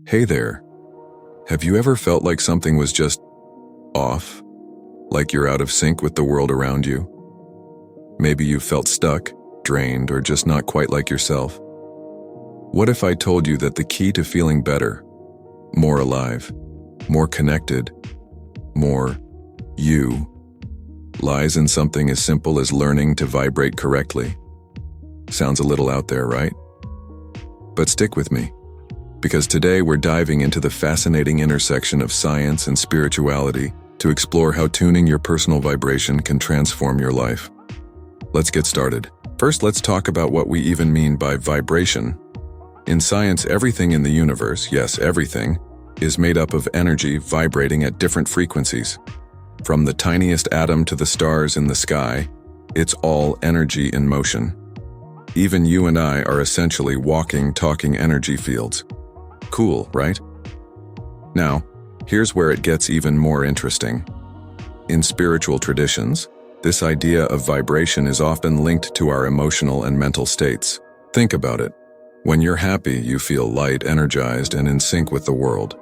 Hey there. Have you ever felt like something was just off? Like you're out of sync with the world around you? Maybe you felt stuck, drained, or just not quite like yourself. What if I told you that the key to feeling better, more alive, more connected, more you, lies in something as simple as learning to vibrate correctly? Sounds a little out there, right? But stick with me, because today we're diving into the fascinating intersection of science and spirituality to explore how tuning your personal vibration can transform your life. Let's get started. First, let's talk about what we even mean by vibration. In science, everything in the universe, yes, everything, is made up of energy vibrating at different frequencies. From the tiniest atom to the stars in the sky, it's all energy in motion. Even you and I are essentially walking, talking energy fields. Cool, right? Now, here's where it gets even more interesting. In spiritual traditions, this idea of vibration is often linked to our emotional and mental states. Think about it. When you're happy, you feel light, energized, and in sync with the world.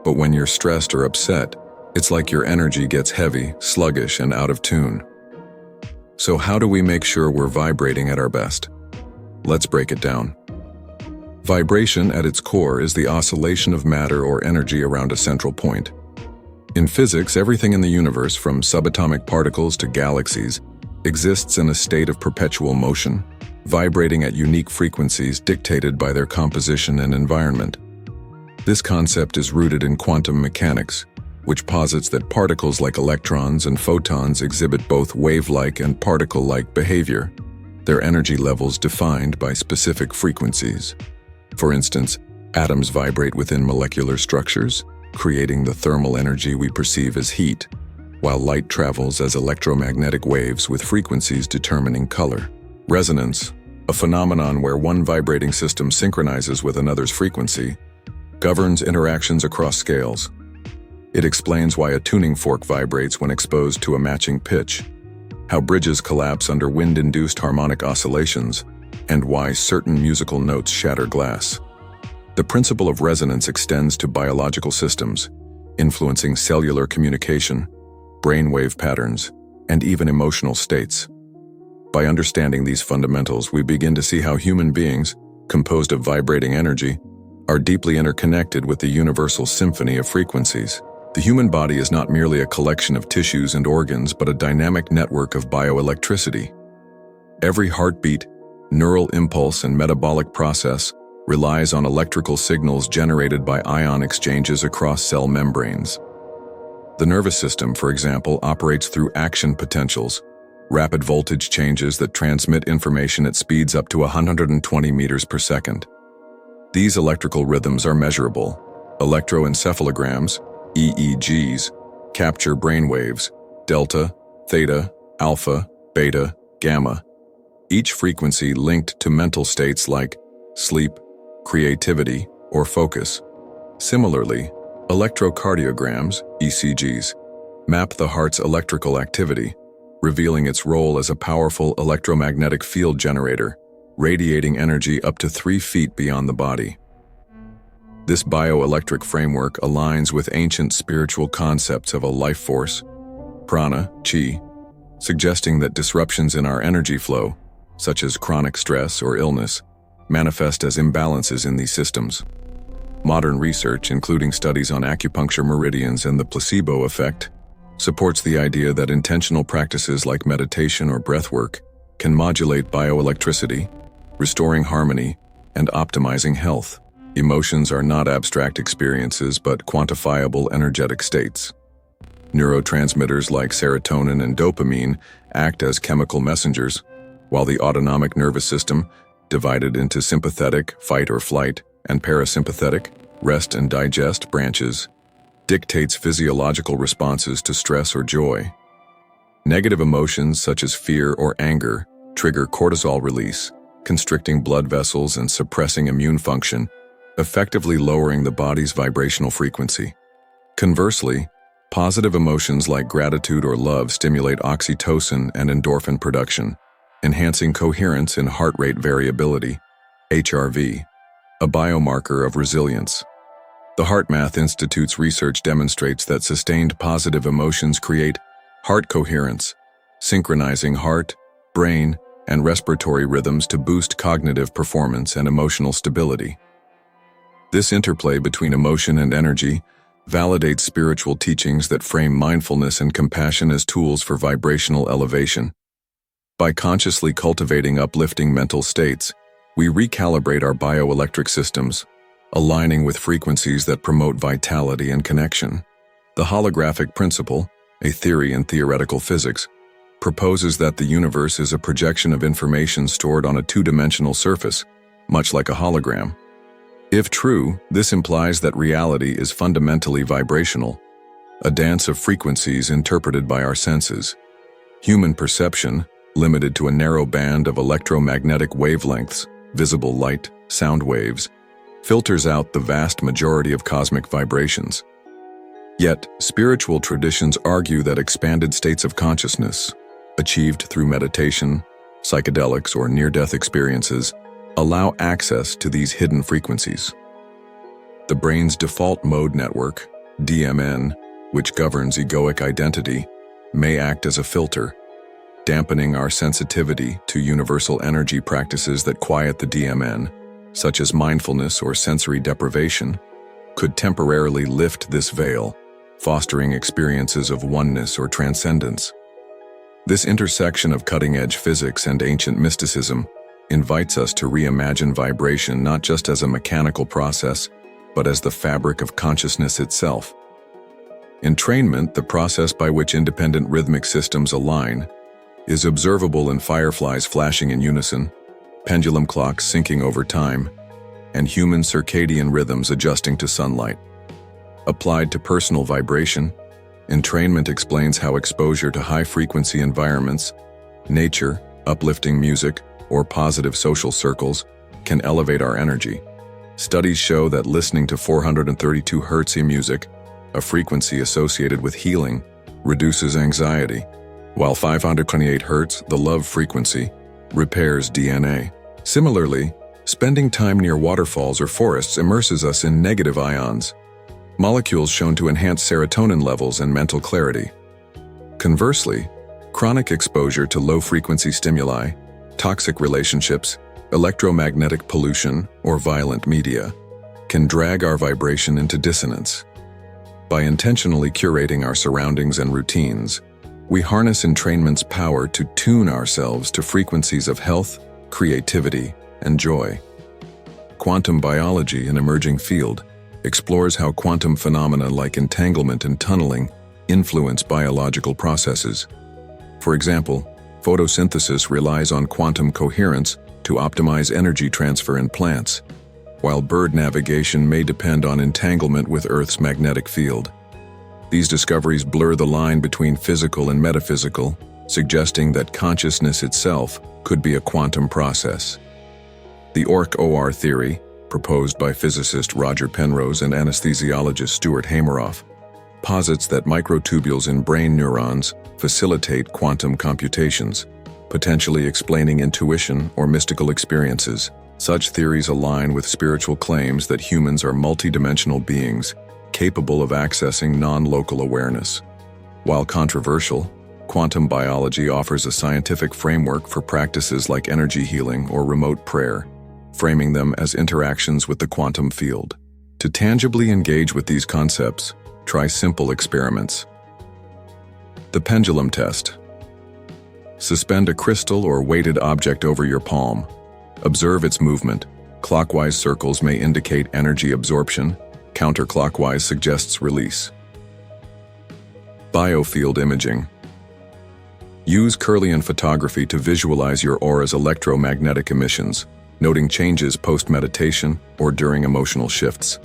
But when you're stressed or upset, it's like your energy gets heavy, sluggish, and out of tune. So how do we make sure we're vibrating at our best? Let's break it down. Vibration at its core is the oscillation of matter or energy around a central point. In physics, everything in the universe, from subatomic particles to galaxies, exists in a state of perpetual motion, vibrating at unique frequencies dictated by their composition and environment. This concept is rooted in quantum mechanics, which posits that particles like electrons and photons exhibit both wave-like and particle-like behavior, their energy levels defined by specific frequencies. For instance, atoms vibrate within molecular structures, creating the thermal energy we perceive as heat, while light travels as electromagnetic waves with frequencies determining color. Resonance, a phenomenon where one vibrating system synchronizes with another's frequency, governs interactions across scales. It explains why a tuning fork vibrates when exposed to a matching pitch, how bridges collapse under wind-induced harmonic oscillations, and why certain musical notes shatter glass. The principle of resonance extends to biological systems, influencing cellular communication, brainwave patterns, and even emotional states. By understanding these fundamentals, we begin to see how human beings, composed of vibrating energy, are deeply interconnected with the universal symphony of frequencies. The human body is not merely a collection of tissues and organs, but a dynamic network of bioelectricity. Every heartbeat, neural impulse, and metabolic process relies on electrical signals generated by ion exchanges across cell membranes. The nervous system, for example, operates through action potentials, rapid voltage changes that transmit information at speeds up to 120 meters per second. These electrical rhythms are measurable. Electroencephalograms, EEGs, capture brainwaves, delta, theta, alpha, beta, gamma, each frequency linked to mental states like sleep, creativity, or focus. Similarly, electrocardiograms, ECGs, map the heart's electrical activity, revealing its role as a powerful electromagnetic field generator, radiating energy up to 3 feet beyond the body. This bioelectric framework aligns with ancient spiritual concepts of a life force, prana, chi, suggesting that disruptions in our energy flow, such as chronic stress or illness, manifest as imbalances in these systems. Modern research, including studies on acupuncture meridians and the placebo effect, supports the idea that intentional practices like meditation or breathwork can modulate bioelectricity, restoring harmony and optimizing health. Emotions are not abstract experiences, but quantifiable energetic states. Neurotransmitters like serotonin and dopamine act as chemical messengers, while the autonomic nervous system, divided into sympathetic, fight or flight, and parasympathetic, rest and digest branches, dictates physiological responses to stress or joy. Negative emotions such as fear or anger trigger cortisol release, constricting blood vessels and suppressing immune function, effectively lowering the body's vibrational frequency. Conversely, positive emotions like gratitude or love stimulate oxytocin and endorphin production, enhancing coherence in heart rate variability, HRV, a biomarker of resilience. The HeartMath Institute's research demonstrates that sustained positive emotions create heart coherence, synchronizing heart, brain, and respiratory rhythms to boost cognitive performance and emotional stability. This interplay between emotion and energy validates spiritual teachings that frame mindfulness and compassion as tools for vibrational elevation. By consciously cultivating uplifting mental states, we recalibrate our bioelectric systems, aligning with frequencies that promote vitality and connection. The holographic principle, a theory in theoretical physics, proposes that the universe is a projection of information stored on a two-dimensional surface, much like a hologram. If true, this implies that reality is fundamentally vibrational, a dance of frequencies interpreted by our senses. Human perception, limited to a narrow band of electromagnetic wavelengths, visible light, sound waves, filters out the vast majority of cosmic vibrations. Yet, spiritual traditions argue that expanded states of consciousness, achieved through meditation, psychedelics, or near-death experiences, allow access to these hidden frequencies. The brain's default mode network, DMN, which governs egoic identity, may act as a filter, dampening our sensitivity to universal energy practices that quiet the DMN, such as mindfulness or sensory deprivation, could temporarily lift this veil, fostering experiences of oneness or transcendence. This intersection of cutting-edge physics and ancient mysticism invites us to reimagine vibration not just as a mechanical process, but as the fabric of consciousness itself. Entrainment, the process by which independent rhythmic systems align, is observable in fireflies flashing in unison, pendulum clocks syncing over time, and human circadian rhythms adjusting to sunlight. Applied to personal vibration, entrainment explains how exposure to high-frequency environments, nature, uplifting music, or positive social circles can elevate our energy. Studies show that listening to 432 Hz music, a frequency associated with healing, reduces anxiety, while 528 Hz, the love frequency, repairs DNA. Similarly, spending time near waterfalls or forests immerses us in negative ions, molecules shown to enhance serotonin levels and mental clarity. Conversely, chronic exposure to low-frequency stimuli, toxic relationships, electromagnetic pollution, or violent media can drag our vibration into dissonance. By intentionally curating our surroundings and routines, we harness entrainment's power to tune ourselves to frequencies of health, creativity, and joy. Quantum biology, an emerging field, explores how quantum phenomena like entanglement and tunneling influence biological processes. For example, photosynthesis relies on quantum coherence to optimize energy transfer in plants, while bird navigation may depend on entanglement with Earth's magnetic field. These discoveries blur the line between physical and metaphysical, suggesting that consciousness itself could be a quantum process. The OR theory, proposed by physicist Roger Penrose and anesthesiologist Stuart Hameroff, posits that microtubules in brain neurons facilitate quantum computations, potentially explaining intuition or mystical experiences. Such theories align with spiritual claims that humans are multidimensional beings capable of accessing non-local awareness. While controversial, quantum biology offers a scientific framework for practices like energy healing or remote prayer, framing them as interactions with the quantum field. To tangibly engage with these concepts, try simple experiments. The pendulum test. Suspend a crystal or weighted object over your palm. Observe its movement. Clockwise circles may indicate energy absorption. Counterclockwise suggests release. Biofield imaging. Use Kirlian photography to visualize your aura's electromagnetic emissions, noting changes post-meditation or during emotional shifts.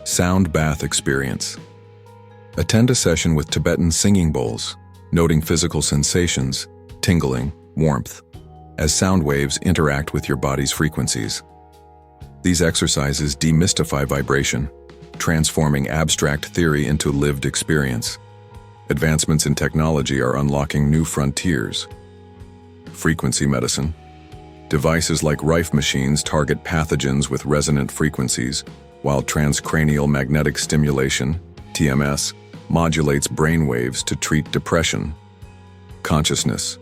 Sound bath experience. Attend a session with Tibetan singing bowls, noting physical sensations, tingling, warmth, as sound waves interact with your body's frequencies. These exercises demystify vibration, transforming abstract theory into lived experience. Advancements in technology are unlocking new frontiers. Frequency medicine. Devices like Rife machines target pathogens with resonant frequencies, while transcranial magnetic stimulation, TMS, modulates brain waves to treat depression. Consciousness.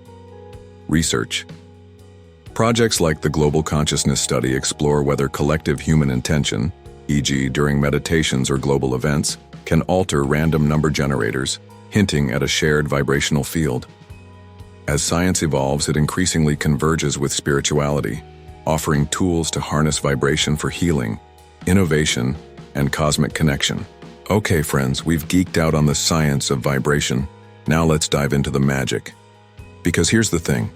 Research. Projects like the Global Consciousness Study explore whether collective human intention, e.g. during meditations or global events, can alter random number generators, hinting at a shared vibrational field. As science evolves, it increasingly converges with spirituality, offering tools to harness vibration for healing, innovation, and cosmic connection. Okay, friends, we've geeked out on the science of vibration. Now let's dive into the magic. Because here's the thing.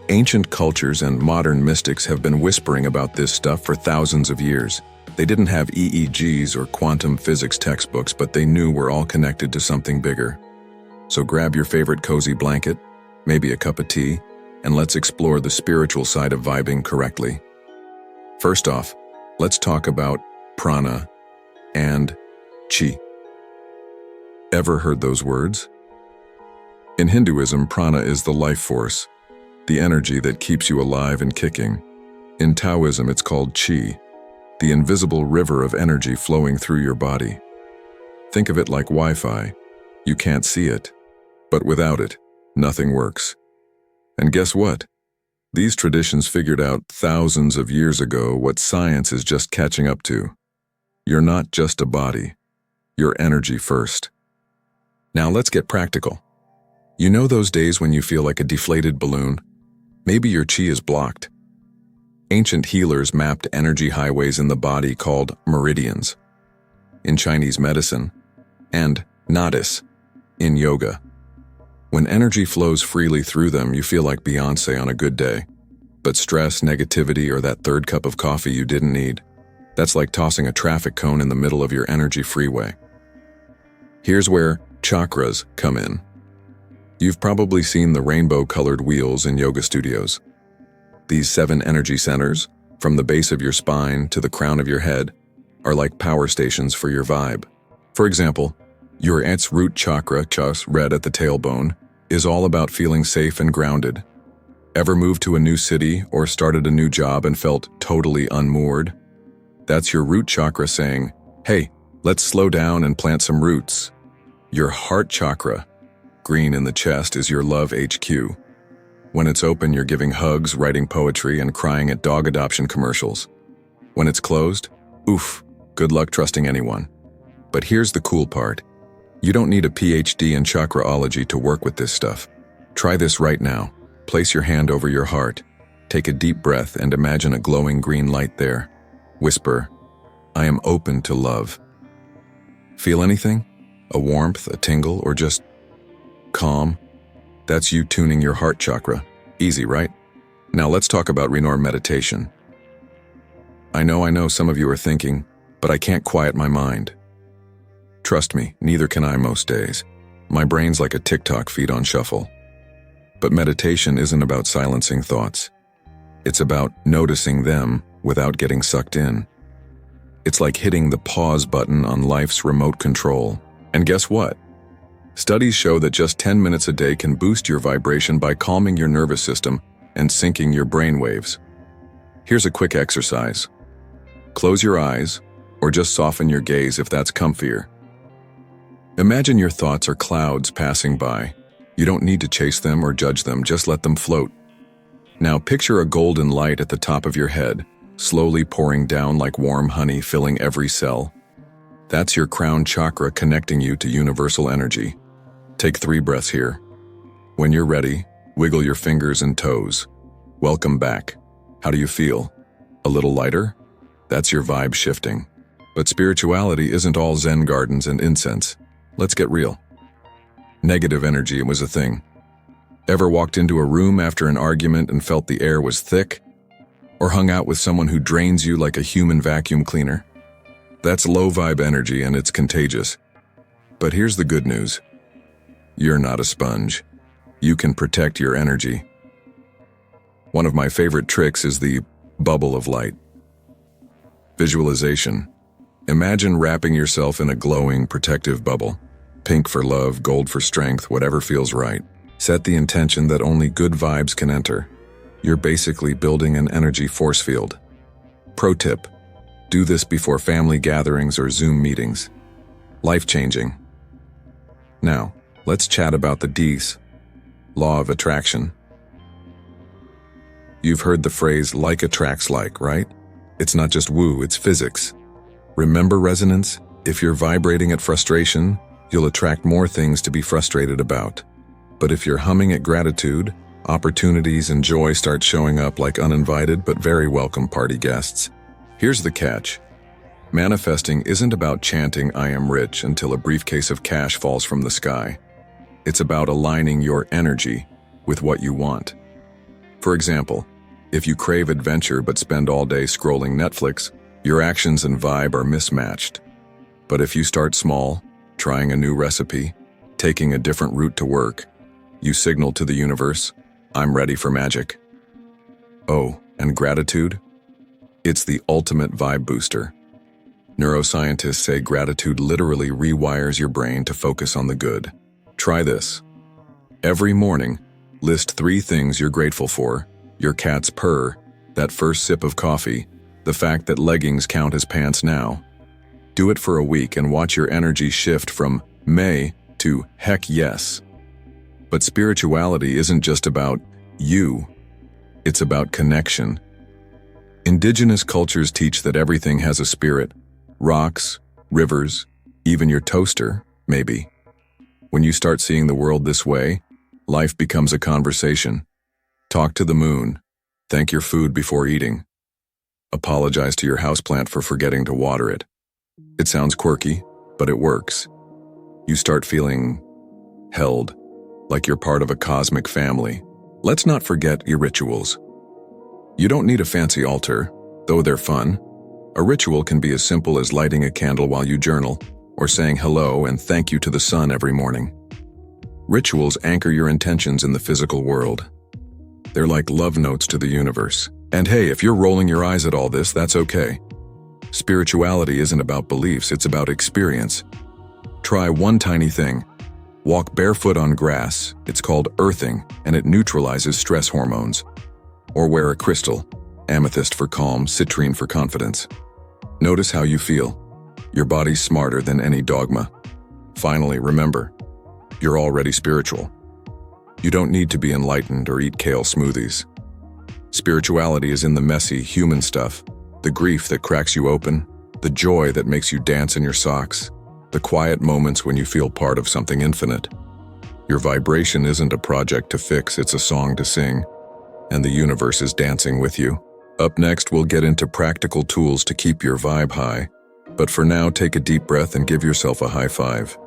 Ancient cultures and modern mystics have been whispering about this stuff for thousands of years. They didn't have EEGs or quantum physics textbooks, but they knew we're all connected to something bigger. So grab your favorite cozy blanket, maybe a cup of tea, and let's explore the spiritual side of vibing correctly. First off, let's talk about prana and chi. Ever heard those words? In Hinduism, prana is the life force, the energy that keeps you alive and kicking. In Taoism, it's called chi, the invisible river of energy flowing through your body. Think of it like Wi-Fi. You can't see it, but without it, nothing works. And guess what? These traditions figured out thousands of years ago what science is just catching up to. You're not just a body. You're energy first. Now let's get practical. You know those days when you feel like a deflated balloon? Maybe your chi is blocked. Ancient healers mapped energy highways in the body called meridians in Chinese medicine and nadis in yoga. When energy flows freely through them, you feel like Beyoncé on a good day. But stress, negativity, or that third cup of coffee you didn't need, that's like tossing a traffic cone in the middle of your energy freeway. Here's where chakras come in. You've probably seen the rainbow-colored wheels in yoga studios. These 7 energy centers, from the base of your spine to the crown of your head, are like power stations for your vibe. For example, your aunt's root chakra, red at the tailbone, is all about feeling safe and grounded. Ever moved to a new city or started a new job and felt totally unmoored? That's your root chakra saying, hey, let's slow down and plant some roots. Your heart chakra, green in the chest, is your love HQ. When it's open, you're giving hugs, writing poetry, and crying at dog adoption commercials. When it's closed, oof, good luck trusting anyone. But here's the cool part. You don't need a PhD in chakraology to work with this stuff. Try this right now. Place your hand over your heart. Take a deep breath and imagine a glowing green light there. Whisper, I am open to love. Feel anything? A warmth, a tingle, or just calm? That's you tuning your heart chakra. Easy, right? Now let's talk about Renorm meditation. I know some of you are thinking, but I can't quiet my mind. Trust me, neither can I most days. My brain's like a TikTok feed on shuffle. But meditation isn't about silencing thoughts. It's about noticing them without getting sucked in. It's like hitting the pause button on life's remote control. And guess what? Studies show that just 10 minutes a day can boost your vibration by calming your nervous system and syncing your brain waves. Here's a quick exercise. Close your eyes, or just soften your gaze if that's comfier. Imagine your thoughts are clouds passing by. You don't need to chase them or judge them, just let them float. Now picture a golden light at the top of your head, slowly pouring down like warm honey, filling every cell. That's your crown chakra connecting you to universal energy. Take 3 breaths here. When you're ready, wiggle your fingers and toes. Welcome back. How do you feel? A little lighter? That's your vibe shifting. But spirituality isn't all Zen gardens and incense. Let's get real. Negative energy was a thing. Ever walked into a room after an argument and felt the air was thick? Or hung out with someone who drains you like a human vacuum cleaner? That's low vibe energy and it's contagious. But here's the good news. You're not a sponge. You can protect your energy. One of my favorite tricks is the bubble of light. Visualization. Imagine wrapping yourself in a glowing, protective bubble. Pink for love, gold for strength, whatever feels right. Set the intention that only good vibes can enter. You're basically building an energy force field. Pro tip. Do this before family gatherings or Zoom meetings. Life-changing. Now, let's chat about the D's. Law of attraction. You've heard the phrase like attracts like, right? It's not just woo, it's physics. Remember resonance? If you're vibrating at frustration, you'll attract more things to be frustrated about. But if you're humming at gratitude, opportunities and joy start showing up like uninvited but very welcome party guests. Here's the catch. Manifesting isn't about chanting "I am rich" until a briefcase of cash falls from the sky. It's about aligning your energy with what you want. For example, if you crave adventure but spend all day scrolling Netflix, your actions and vibe are mismatched. But if you start small, trying a new recipe, taking a different route to work, you signal to the universe, "I'm ready for magic." Oh, and gratitude? It's the ultimate vibe booster. Neuroscientists say gratitude literally rewires your brain to focus on the good. Try this. Every morning, list 3 things you're grateful for: your cat's purr, that first sip of coffee, the fact that leggings count as pants now. Do it for a week and watch your energy shift from "may" to "heck yes." But spirituality isn't just about you. It's about connection. Indigenous cultures teach that everything has a spirit. Rocks, rivers, even your toaster, maybe. When you start seeing the world this way, life becomes a conversation. Talk to the moon. Thank your food before eating. Apologize to your houseplant for forgetting to water it. It sounds quirky, but it works. You start feeling held, like you're part of a cosmic family. Let's not forget your rituals. You don't need a fancy altar, though they're fun. A ritual can be as simple as lighting a candle while you journal, or saying hello and thank you to the sun every morning. Rituals anchor your intentions in the physical world. They're like love notes to the universe. And hey, if you're rolling your eyes at all this, that's okay. Spirituality isn't about beliefs, it's about experience. Try one tiny thing. Walk barefoot on grass. It's called earthing, and it neutralizes stress hormones. Or wear a crystal, amethyst for calm, citrine for confidence. Notice how you feel. Your body's smarter than any dogma. Finally, remember, you're already spiritual. You don't need to be enlightened or eat kale smoothies. Spirituality is in the messy, human stuff, the grief that cracks you open, the joy that makes you dance in your socks, the quiet moments when you feel part of something infinite. Your vibration isn't a project to fix, it's a song to sing, and the universe is dancing with you. Up next, we'll get into practical tools to keep your vibe high, but for now, take a deep breath and give yourself a high five.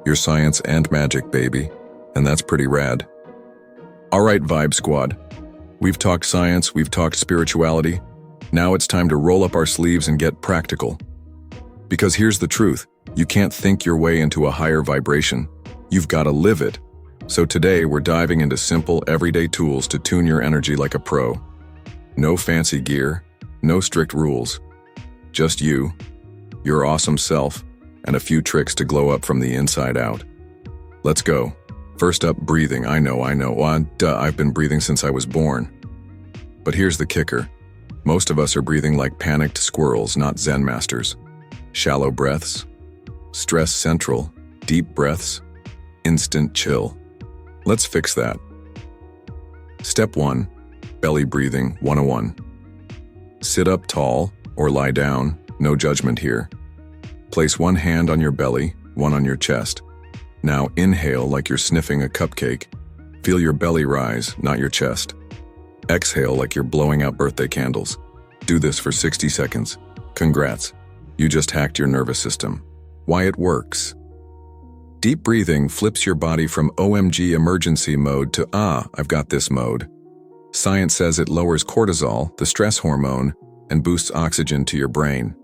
You're science and magic, baby, and that's pretty rad. All right, Vibe Squad. We've talked science, we've talked spirituality. Now it's time to roll up our sleeves and get practical. Because here's the truth, you can't think your way into a higher vibration. You've got to live it. So today we're diving into simple, everyday tools to tune your energy like a pro. No fancy gear, no strict rules. Just you, your awesome self, and a few tricks to glow up from the inside out. Let's go. First up, breathing. I know. I've been breathing since I was born. But here's the kicker. Most of us are breathing like panicked squirrels, not Zen masters. Shallow breaths, stress central, deep breaths, instant chill. Let's fix that. Step 1, belly breathing 101. Sit up tall or lie down, no judgment here. Place one hand on your belly, one on your chest. Now inhale like you're sniffing a cupcake. Feel your belly rise, not your chest. Exhale like you're blowing out birthday candles. Do this for 60 seconds. Congrats. You just hacked your nervous system. Why it works. Deep breathing flips your body from OMG emergency mode to I've got this mode. Science says it lowers cortisol, the stress hormone, and boosts oxygen to your brain.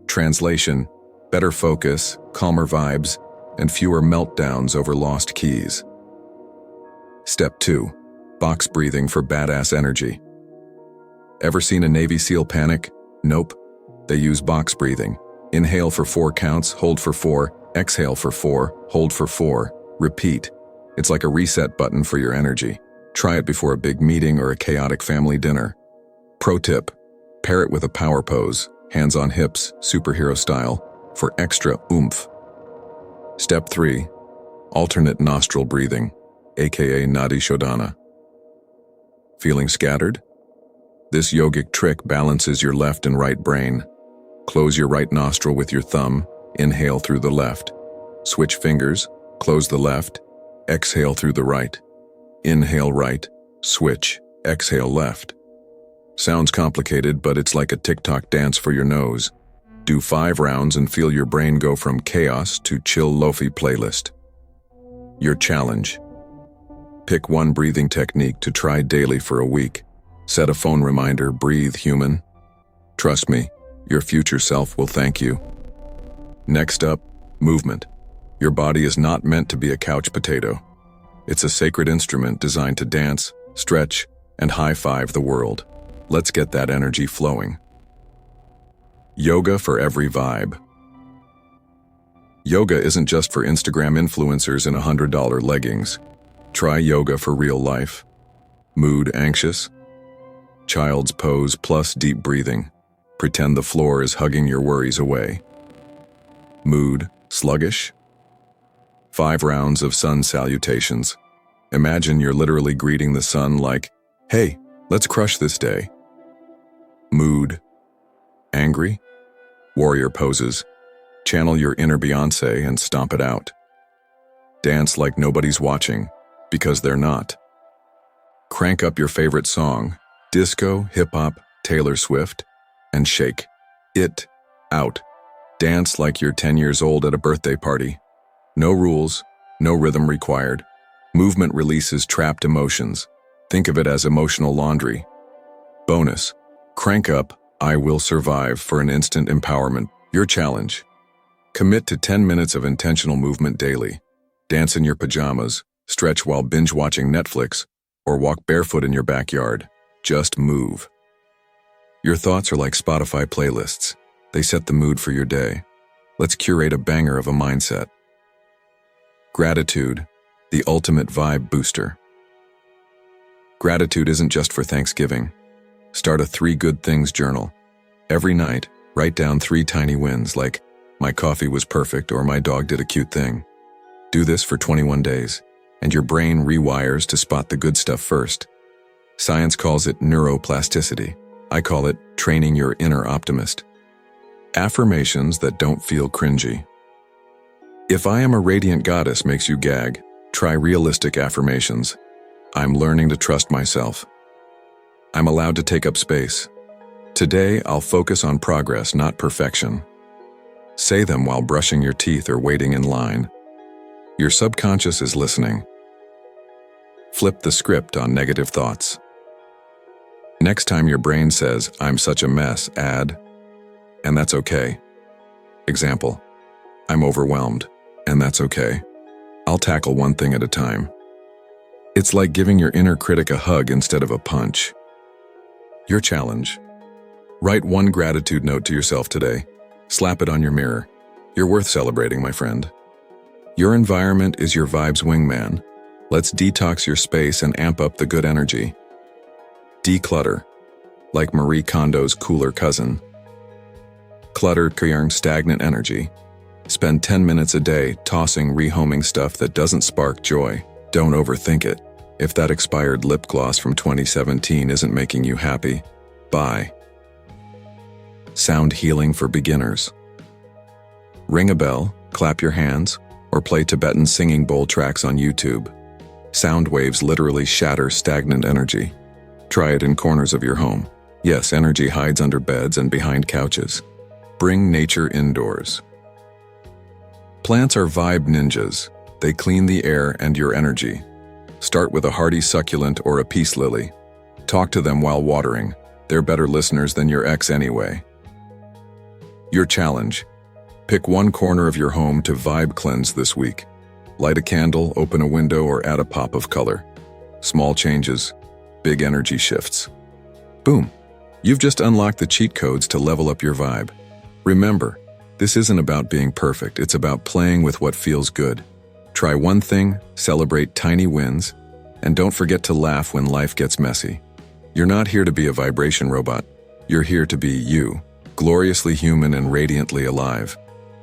Translation: better focus, calmer vibes, and fewer meltdowns over lost keys. Step 2, box breathing for badass energy. Ever seen a Navy SEAL panic? Nope. They use box breathing. Inhale for 4 counts, hold for 4, exhale for 4, hold for 4, repeat. It's like a reset button for your energy. Try it before a big meeting or a chaotic family dinner. Pro tip: pair it with a power pose, hands on hips, superhero style, for extra oomph. Step 3. Alternate nostril breathing, aka Nadi Shodhana. Feeling scattered? This yogic trick balances your left and right brain. Close your right nostril with your thumb, inhale through the left. Switch fingers, close the left, exhale through the right. Inhale right, switch, exhale left. Sounds complicated, but it's like a TikTok dance for your nose. Do 5 rounds and feel your brain go from chaos to chill lofi playlist. Your challenge. Pick one breathing technique to try daily for a week. Set a phone reminder, breathe human. Trust me, your future self will thank you. Next up, movement. Your body is not meant to be a couch potato. It's a sacred instrument designed to dance, stretch, and high-five the world. Let's get that energy flowing. Yoga for every vibe. Yoga isn't just for Instagram influencers in $100 leggings. Try yoga for real life. Mood anxious? Child's pose plus deep breathing. Pretend the floor is hugging your worries away. Mood sluggish? 5 rounds of sun salutations. Imagine you're literally greeting the sun like, "Hey, let's crush this day." Mood angry? Warrior poses. Channel your inner Beyoncé and stomp it out. Dance like nobody's watching, because they're not. Crank up your favorite song, disco, hip-hop, Taylor Swift, and shake it out. Dance like you're 10 years old at a birthday party. No rules, no rhythm required. Movement releases trapped emotions. Think of it as emotional laundry. Bonus, crank up I Will Survive for an instant empowerment. Your challenge. Commit to 10 minutes of intentional movement daily. Dance in your pajamas, stretch while binge-watching Netflix, or walk barefoot in your backyard. Just move. Your thoughts are like Spotify playlists. They set the mood for your day. Let's curate a banger of a mindset. Gratitude, the ultimate vibe booster. Gratitude isn't just for Thanksgiving. Start a 3 good things journal. Every night, write down 3 tiny wins like, my coffee was perfect or my dog did a cute thing. Do this for 21 days, and your brain rewires to spot the good stuff first. Science calls it neuroplasticity. I call it training your inner optimist. Affirmations that don't feel cringy. If I am a radiant goddess makes you gag, try realistic affirmations. I'm learning to trust myself. I'm allowed to take up space. Today, I'll focus on progress, not perfection. Say them while brushing your teeth or waiting in line. Your subconscious is listening. Flip the script on negative thoughts. Next time your brain says, I'm such a mess, add, and that's okay. Example, I'm overwhelmed, and that's okay. I'll tackle one thing at a time. It's like giving your inner critic a hug instead of a punch. Your challenge. Write 1 gratitude note to yourself today. Slap it on your mirror. You're worth celebrating, my friend. Your environment is your vibe's wingman. Let's detox your space and amp up the good energy. Declutter, like Marie Kondo's cooler cousin. Clutter clearing stagnant energy. Spend 10 minutes a day tossing, rehoming stuff that doesn't spark joy. Don't overthink it. If that expired lip gloss from 2017 isn't making you happy, buy. Sound healing for beginners. Ring a bell, clap your hands, or play Tibetan singing bowl tracks on YouTube. Sound waves literally shatter stagnant energy. Try it in corners of your home. Yes, energy hides under beds and behind couches. Bring nature indoors. Plants are vibe ninjas. They clean the air and your energy. Start with a hardy succulent or a peace lily. Talk to them while watering. They're better listeners than your ex anyway. Your challenge. Pick 1 corner of your home to vibe cleanse this week. Light a candle, open a window, or add a pop of color. Small changes, big energy shifts. Boom! You've just unlocked the cheat codes to level up your vibe. Remember, this isn't about being perfect, it's about playing with what feels good. Try one thing, celebrate tiny wins, and don't forget to laugh when life gets messy. You're not here to be a vibration robot. You're here to be you. gloriously human and radiantly alive.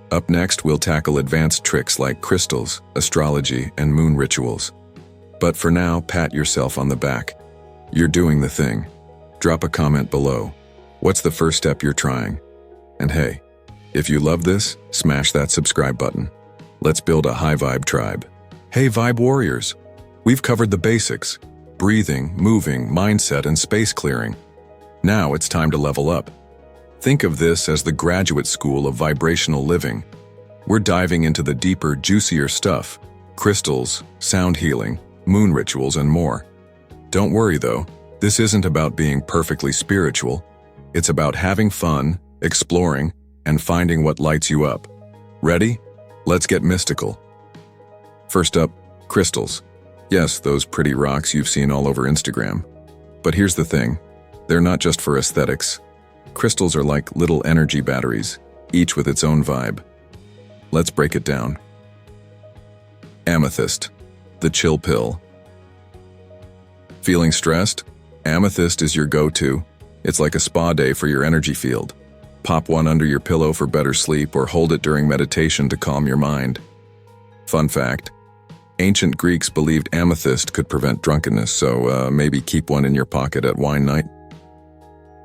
Up next, we'll tackle advanced tricks like crystals, astrology, and moon rituals. But for now, pat yourself on the back. You're doing the thing. Drop a comment below. What's the first step you're trying? And hey, if you love this, smash that subscribe button. Let's build a high vibe tribe. Hey Vibe Warriors! We've covered the basics: breathing, moving, mindset, and space clearing. Now it's time to level up. Think of this as the graduate school of vibrational living. We're diving into the deeper, juicier stuff: crystals, sound healing, moon rituals, and more. Don't worry though, this isn't about being perfectly spiritual. It's about having fun, exploring, and finding what lights you up. Ready? Let's get mystical. First up, crystals. Yes, those pretty rocks you've seen all over Instagram. But here's the thing, they're not just for aesthetics. Crystals are like little energy batteries, each with its own vibe. Let's break it down. Amethyst, the chill pill. Feeling stressed? Amethyst is your go-to. It's like a spa day for your energy field. Pop one under your pillow for better sleep or hold it during meditation to calm your mind. Fun fact, ancient Greeks believed amethyst could prevent drunkenness, so maybe keep one in your pocket at wine night.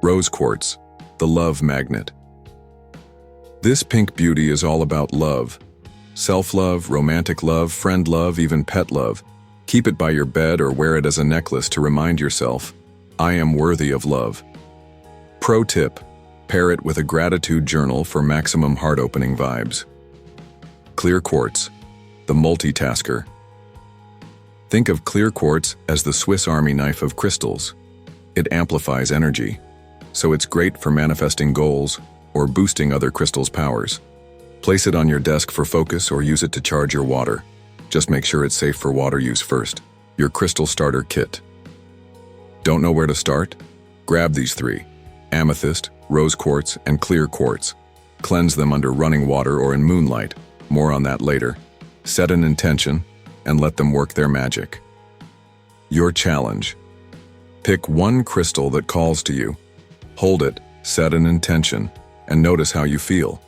Rose quartz, the love magnet. This pink beauty is all about love. Self-love, romantic love, friend love, even pet love. Keep it by your bed or wear it as a necklace to remind yourself, I am worthy of love. Pro tip, pair it with a gratitude journal for maximum heart-opening vibes. Clear quartz, the multitasker. Think of clear quartz as the Swiss Army knife of crystals. It amplifies energy, so it's great for manifesting goals or boosting other crystals' powers. Place it on your desk for focus or use it to charge your water. Just make sure it's safe for water use first. Your crystal starter kit. Don't know where to start? Grab these three: amethyst, rose quartz, and clear quartz. Cleanse them under running water or in moonlight. More on that later. Set an intention and let them work their magic. Your challenge. Pick one crystal that calls to you. Hold it, set an intention, and notice how you feel.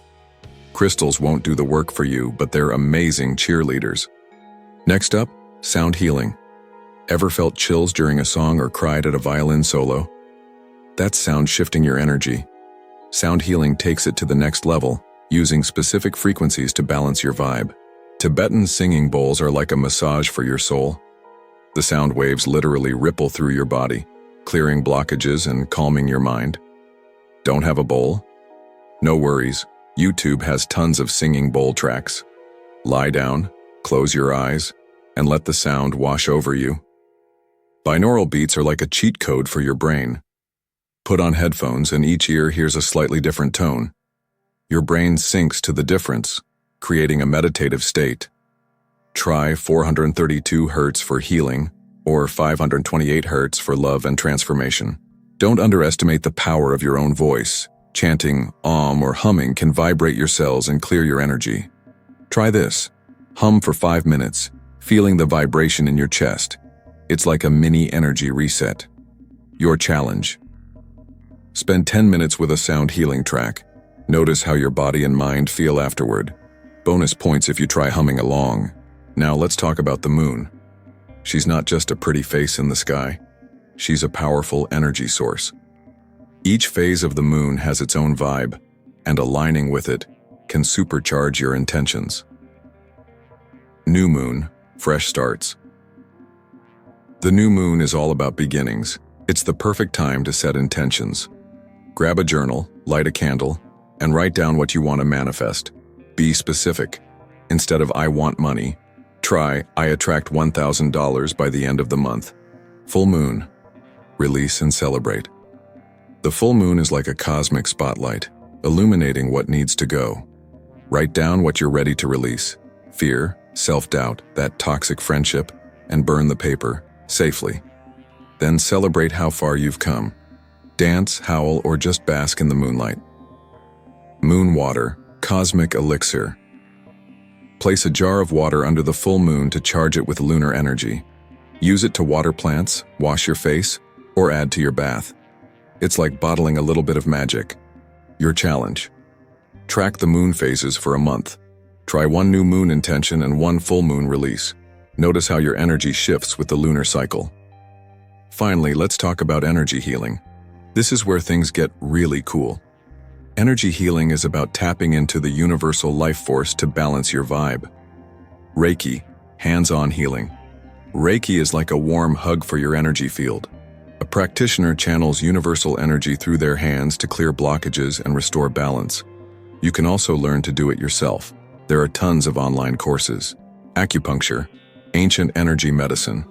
Crystals won't do the work for you, but they're amazing cheerleaders. Next up, sound healing. Ever felt chills during a song or cried at a violin solo? That's sound shifting your energy. Sound healing takes it to the next level, using specific frequencies to balance your vibe. Tibetan singing bowls are like a massage for your soul. The sound waves literally ripple through your body, clearing blockages and calming your mind. Don't have a bowl? No worries, YouTube has tons of singing bowl tracks. Lie down, close your eyes, and let the sound wash over you. Binaural beats are like a cheat code for your brain. Put on headphones and each ear hears a slightly different tone. Your brain syncs to the difference, creating a meditative state. Try 432 Hz for healing or 528 Hz for love and transformation. Don't underestimate the power of your own voice. Chanting, or humming can vibrate your cells and clear your energy. Try this. Hum for 5 minutes, feeling the vibration in your chest. It's like a mini energy reset. Your challenge. Spend 10 minutes with a sound healing track. Notice how your body and mind feel afterward. Bonus points if you try humming along. Now let's talk about the moon. She's not just a pretty face in the sky. She's a powerful energy source. Each phase of the moon has its own vibe, and aligning with it can supercharge your intentions. New moon, fresh starts. The new moon is all about beginnings. It's the perfect time to set intentions. Grab a journal, light a candle, and write down what you want to manifest. Be specific. Instead of "I want money," try "I attract $1,000 by the end of the month." Full moon. Release and celebrate. The full moon is like a cosmic spotlight, illuminating what needs to go. Write down what you're ready to release: fear, self-doubt, that toxic friendship, and burn the paper, safely. Then celebrate how far you've come. Dance, howl, or just bask in the moonlight. Moon water, cosmic elixir. Place a jar of water under the full moon to charge it with lunar energy. Use it to water plants, wash your face, or add to your bath. It's like bottling a little bit of magic. Your challenge. Track the moon phases for a month. Try one new moon intention and one full moon release. Notice how your energy shifts with the lunar cycle. Finally, let's talk about energy healing. This is where things get really cool. Energy healing is about tapping into the universal life force to balance your vibe. Reiki, hands-on healing. Reiki is like a warm hug for your energy field. A practitioner channels universal energy through their hands to clear blockages and restore balance. You can also learn to do it yourself. There are tons of online courses. Acupuncture, ancient energy medicine.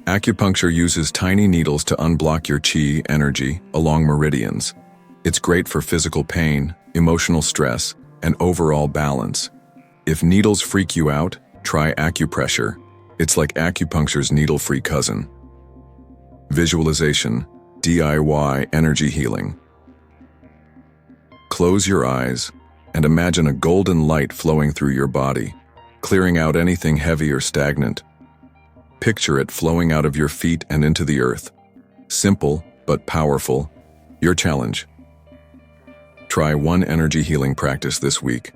Acupuncture uses tiny needles to unblock your qi energy along meridians. It's great for physical pain, emotional stress, and overall balance. If needles freak you out, try acupressure. It's like acupuncture's needle-free cousin. Visualization, DIY energy healing. Close your eyes and imagine a golden light flowing through your body, clearing out anything heavy or stagnant. Picture it flowing out of your feet and into the earth. Simple, but powerful. Your challenge. Try one energy healing practice this week.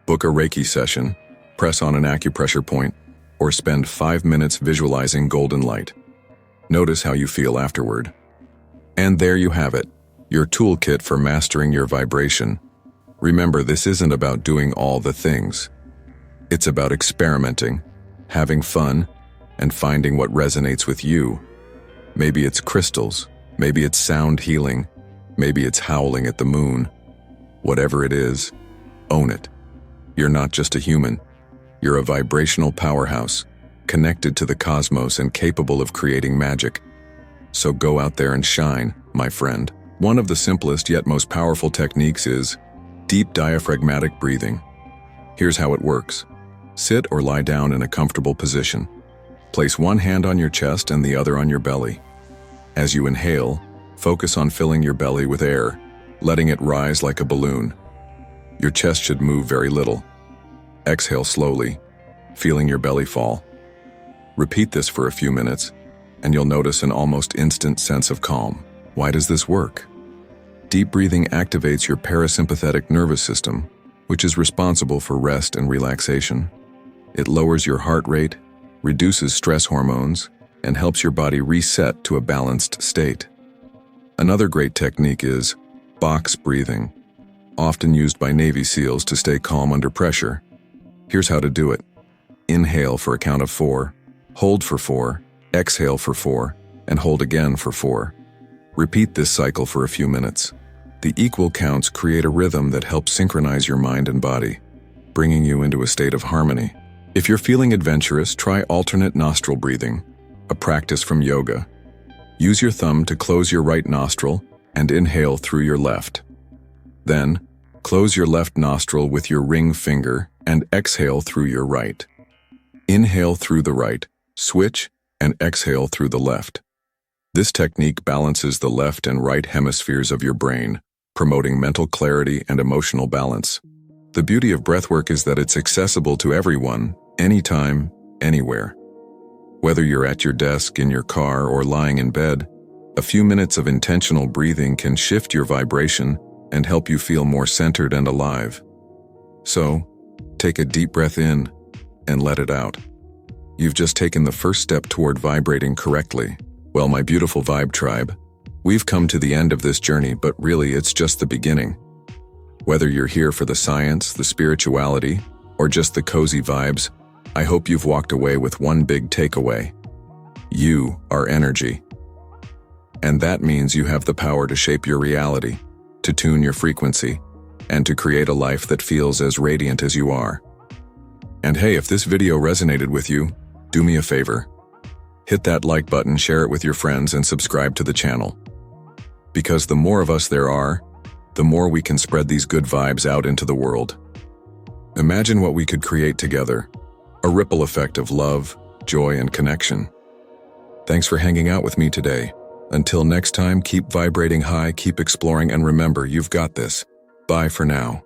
Book a Reiki session, press on an acupressure point, or spend 5 minutes visualizing golden light. Notice how you feel afterward. And there you have it, your toolkit for mastering your vibration. Remember, this isn't about doing all the things. It's about experimenting, having fun, and finding what resonates with you. Maybe it's crystals, maybe it's sound healing, maybe it's howling at the moon. Whatever it is, own it. You're not just a human. You're a vibrational powerhouse, connected to the cosmos and capable of creating magic. So go out there and shine, my friend. One of the simplest yet most powerful techniques is deep diaphragmatic breathing. Here's how it works. Sit or lie down in a comfortable position. Place one hand on your chest and the other on your belly. As you inhale, focus on filling your belly with air, letting it rise like a balloon. Your chest should move very little. Exhale slowly, feeling your belly fall. Repeat this for a few minutes, and you'll notice an almost instant sense of calm. Why does this work? Deep breathing activates your parasympathetic nervous system, which is responsible for rest and relaxation. It lowers your heart rate, reduces stress hormones, and helps your body reset to a balanced state. Another great technique is box breathing, often used by Navy SEALs to stay calm under pressure. Here's how to do it. Inhale for a count of 4, hold for 4, exhale for 4, and hold again for 4. Repeat this cycle for a few minutes. The equal counts create a rhythm that helps synchronize your mind and body, bringing you into a state of harmony. If you're feeling adventurous, try alternate nostril breathing, a practice from yoga. Use your thumb to close your right nostril and inhale through your left. Then, close your left nostril with your ring finger and exhale through your right. Inhale through the right, switch, and exhale through the left. This technique balances the left and right hemispheres of your brain, promoting mental clarity and emotional balance. The beauty of breathwork is that it's accessible to everyone, anytime, anywhere. Whether you're at your desk, in your car, or lying in bed, a few minutes of intentional breathing can shift your vibration and help you feel more centered and alive. So, take a deep breath in and let it out. You've just taken the first step toward vibrating correctly. Well, my beautiful Vibe Tribe, we've come to the end of this journey, but really it's just the beginning. Whether you're here for the science, the spirituality, or just the cozy vibes, I hope you've walked away with one big takeaway. You are energy. And that means you have the power to shape your reality, to tune your frequency, and to create a life that feels as radiant as you are. And hey, if this video resonated with you, do me a favor. Hit that like button, share it with your friends, and subscribe to the channel. Because the more of us there are, the more we can spread these good vibes out into the world. Imagine what we could create together, a ripple effect of love, joy, and connection. Thanks for hanging out with me today. Until next time, keep vibrating high, keep exploring, and remember, you've got this. Bye for now.